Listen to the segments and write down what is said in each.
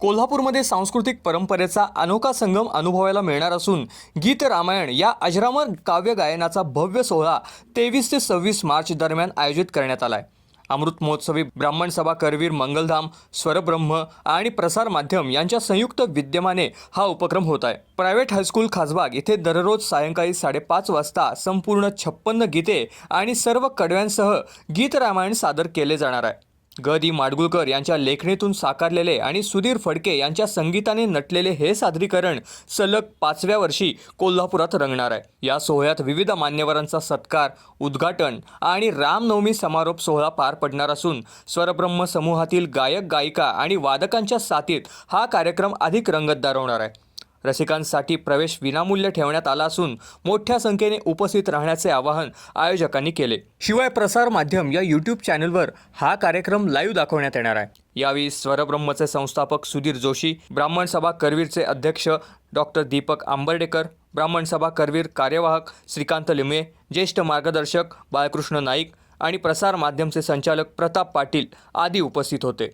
कोल्हापूरमध्ये सांस्कृतिक परंपरेचा अनोखा संगम अनुभवायला मिळणार असून गीत रामायण या अजरामर काव्य गायनाचा भव्य सोहळा 23 ते 26 मार्च दरम्यान आयोजित करण्यात आला आहे। अमृत महोत्सवी ब्राह्मण सभा करवीर मंगलधाम स्वरब्रह्म आणि प्रसार माध्यम यांच्या संयुक्त विद्यमाने हा उपक्रम होत आहे। प्रायव्हेट हायस्कूल खासबाग येथे दररोज सायंकाळी 5:30 वाजता संपूर्ण 56 गीते आणि सर्व कडव्यांसह गीत रामायण सादर केले जाणार आहे। ग.दी. माडगुळकर यांच्या लेखणीतून साकारलेले आणि सुधीर फडके यांच्या संगीताने नटलेले हे सादरीकरण सलग 5व्या वर्षी कोल्हापुरात रंगणार आहे। या सोहळ्यात विविध मान्यवरांचा सत्कार, उद्घाटन आणि रामनवमी समारोप सोहळा पार पडणार असून स्वरब्रह्म समूहातील गायक गायिका आणि वादकांच्या साथीत हा कार्यक्रम अधिक रंगतदार होणार आहे। रसिकांसाठी प्रवेश विनामूल्य ठेवण्यात आला असून मोठ्या संख्येने उपस्थित राहण्याचे आवाहन आयोजकांनी केले। शिवाय प्रसार माध्यम या यूट्यूब चॅनलवर हा कार्यक्रम लाईव्ह दाखवण्यात येणार आहे। यावेळी स्वरब्रह्मचे संस्थापक सुधीर जोशी, ब्राह्मण सभा करवीरचे अध्यक्ष डॉक्टर दीपक आंबर्डेकर, ब्राह्मण सभा करवीर कार्यवाहक श्रीकांत लिमये, ज्येष्ठ मार्गदर्शक बाळकृष्ण नाईक आणि प्रसार माध्यमचे संचालक प्रताप पाटील आदी उपस्थित होते।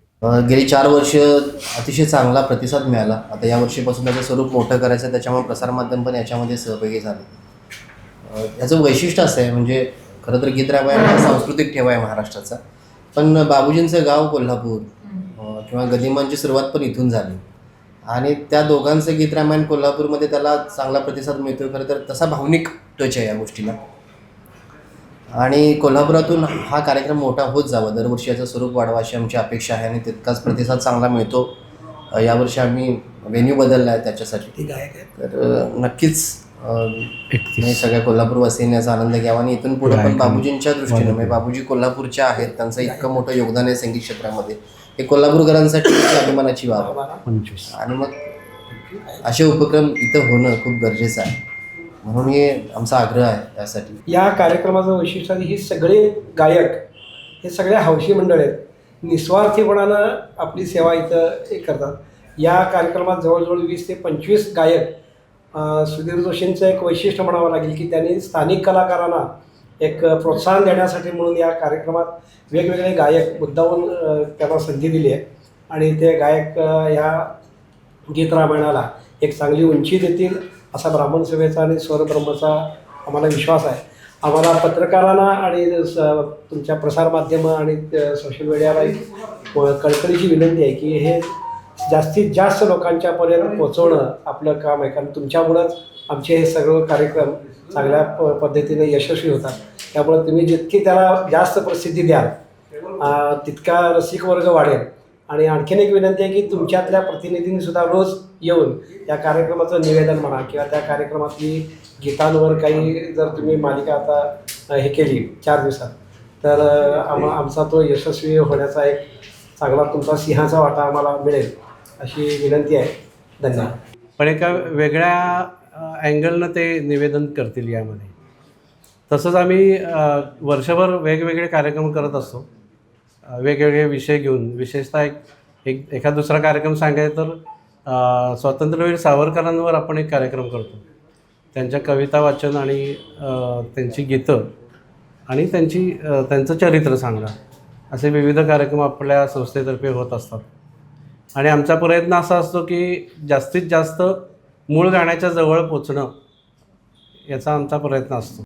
गेली 4 वर्ष अतिशय चांगला प्रतिसाद मिळाला। आता या वर्षीपासून त्याचं स्वरूप मोठं करायचं, त्याच्यामुळे प्रसार माध्यम पण याच्यामध्ये सहभागी झाले। याचं वैशिष्ट्य असं आहे, म्हणजे खरं तर गीत रामायण हा सांस्कृतिक ठेवा आहे महाराष्ट्राचा, पण बाबूजींचं गाव कोल्हापूर किंवा गदिमांची सुरुवात पण इथून झाली आणि त्या दोघांचं गीत रामायण कोल्हापूरमध्ये त्याला चांगला प्रतिसाद मिळतो। खरं तर तसा भावनिक टच आहे या गोष्टीला आणि कोल्हापुरातून हा कार्यक्रम मोठा होत जावा, दरवर्षी याचं स्वरूप वाढवा अशी आमची अपेक्षा आहे आणि तितकाच प्रतिसाद चांगला मिळतो। यावर्षी आम्ही व्हेन्यू बदलला आहे त्याच्यासाठी, तर नक्कीच मी सगळ्या कोल्हापूरवासीयांनी याचा आनंद घ्यावा आणि इथून पुढे पण बाबूजींच्या दृष्टीने, म्हणजे बाबूजी कोल्हापूरच्या आहेत, त्यांचं इतकं मोठं योगदान आहे संगीत क्षेत्रामध्ये, हे कोल्हापूरकरांसाठी अभिमानाची बाब आहे आणि मग असे उपक्रम इथं होणं खूप गरजेचं आहे, म्हणून हे आमचा आग्रह आहे। त्यासाठी या कार्यक्रमाचं वैशिष्ट्य ही सगळे गायक हे सगळे हौशी मंडळ आहेत, निस्वार्थीपणानं आपली सेवा इथं करतात। या कार्यक्रमात जवळजवळ 20 ते 25 गायक, सुधीर जोशींचं एक वैशिष्ट्य म्हणावं लागेल की त्यांनी स्थानिक कलाकारांना एक प्रोत्साहन देण्यासाठी म्हणून या कार्यक्रमात वेगवेगळे गायक मुद्दामून त्यांना संधी दिली आहे आणि ते गायक ह्या गीत रामायणाला एक चांगली उंची देतील असा ब्राह्मण सभेचा आणि स्वरब्रह्मचा आम्हाला विश्वास आहे। आम्हाला पत्रकारांना आणि तुमच्या प्रसारमाध्यमं आणि सोशल मीडियाला एक कळकळीची विनंती आहे की हे जास्तीत जास्त लोकांच्यापर्यंत पोहोचवणं आपलं काम आहे, कारण तुमच्यामुळंच आमचे हे सगळं कार्यक्रम चांगल्या पद्धतीने यशस्वी होतात। त्यामुळे तुम्ही जितकी त्याला जास्त प्रसिद्धी द्याल तितका रसिक वर्ग वाढेल आणि आणखीन एक विनंती आहे की तुमच्यातल्या प्रतिनिधींनीसुद्धा रोज येऊन या कार्यक्रमाचं निवेदन म्हणा किंवा त्या कार्यक्रमातली गीतांवर काही जर तुम्ही मालिका आता हे केली 4 दिवसात, तर आमचा तो यशस्वी होण्याचा एक चांगला तुमचा सिंहाचा वाटा आम्हाला मिळेल अशी विनंती आहे। धन्यवाद। पण एका वेगळ्या अँगलनं ते निवेदन करतील यामध्ये। तसंच आम्ही वर्षभर वेगवेगळे कार्यक्रम करत असतो, वेगवेगळे विषय घेऊन। विशेषतः एखादा दुसरा कार्यक्रम सांगायचं तर स्वातंत्र्यवीर सावरकरांवर आपण एक कार्यक्रम करतो, त्यांच्या कविता वाचन आणि त्यांची गीतं आणि त्यांचं चरित्र सांगणं, असे विविध कार्यक्रम आपल्या संस्थेतर्फे होत असतात आणि आमचा प्रयत्न असा असतो की जास्तीत जास्त मूळ गाण्याच्या जवळ पोचणं, याचा आमचा प्रयत्न असतो।